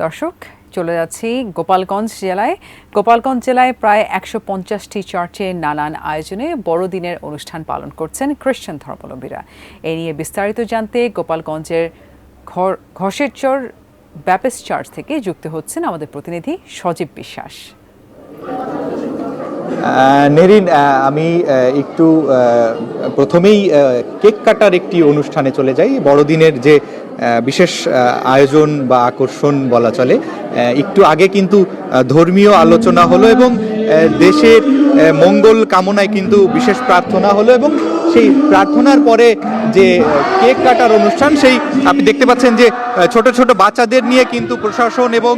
দর্শক চলে যাচ্ছি গোপালগঞ্জ জেলায়। গোপালগঞ্জ জেলায় প্রায় ১৫০টি চার্চে নানান আয়োজনে বড়দিনের অনুষ্ঠান পালন করছেন খ্রিস্টান ধর্মাবলম্বীরা। এ নিয়ে বিস্তারিত জানতে গোপালগঞ্জের ঘসেরচর ব্যাপটিস্ট চার্চ থেকে যুক্ত হচ্ছেন আমাদের প্রতিনিধি সজীব বিশ্বাস। নেরিন, আমি একটু প্রথমেই কেক কাটার একটি অনুষ্ঠানে চলে যাই। বড়দিনের যে বিশেষ আয়োজন বা আকর্ষণ বলা চলে, একটু আগে কিন্তু ধর্মীয় আলোচনা হলো এবং দেশের মঙ্গল কামনায় কিন্তু বিশেষ প্রার্থনা হলো এবং সেই প্রার্থনার পরে যে কেক কাটার অনুষ্ঠান, সেই আপনি দেখতে পাচ্ছেন যে ছোট ছোট বাচ্চাদের নিয়ে কিন্তু প্রশাসন এবং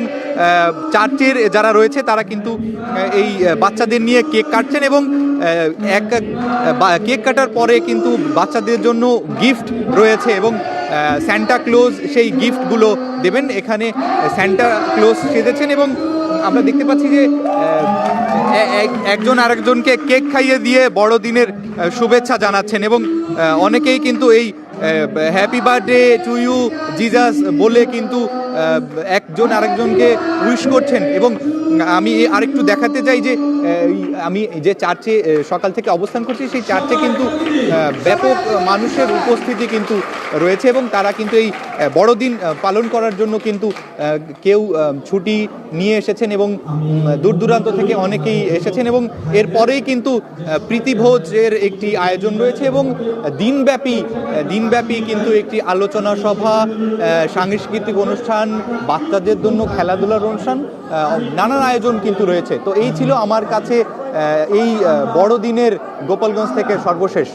চার্চের যারা রয়েছে তারা কিন্তু এই বাচ্চাদের নিয়ে কেক কাটছেন এবং কেক কাটার পরে কিন্তু বাচ্চাদের জন্য গিফট রয়েছে এবং স্যান্টা ক্লজ সেই গিফটগুলো দেবেন। এখানে স্যান্টা ক্লজ সেজেছেন এবং আমরা দেখতে পাচ্ছি যে একজন আরেকজনকে কেক খাইয়ে দিয়ে বড়দিনের শুভেচ্ছা জানাচ্ছেন এবং অনেকেই কিন্তু এই happy birthday to you Jesus বলে কিন্তু একজন আরেকজনকে উইশ করছেন। এবং আমি আরেকটু দেখাতে চাই যে আমি যে চার্চে সকাল থেকে অবস্থান করছি, সেই চার্চে কিন্তু ব্যাপক মানুষের উপস্থিতি কিন্তু রয়েছে এবং তারা কিন্তু এই বড়দিন পালন করার জন্য কিন্তু কেউ ছুটি নিয়ে এসেছেন এবং দূর দূরান্ত থেকে অনেকেই এসেছেন এবং এরপরেই কিন্তু প্রীতিভোজের একটি আয়োজন রয়েছে এবং দিনব্যাপী কিন্তু একটি আলোচনা সভা, সাংস্কৃতিক অনুষ্ঠান, বাচ্চাদের জন্য খেলাধুলার অনুষ্ঠান, নানান আয়োজন কিন্তু রয়েছে। তো এই ছিল আমার কাছে এই বড়দিনের গোপালগঞ্জ থেকে সর্বশেষ।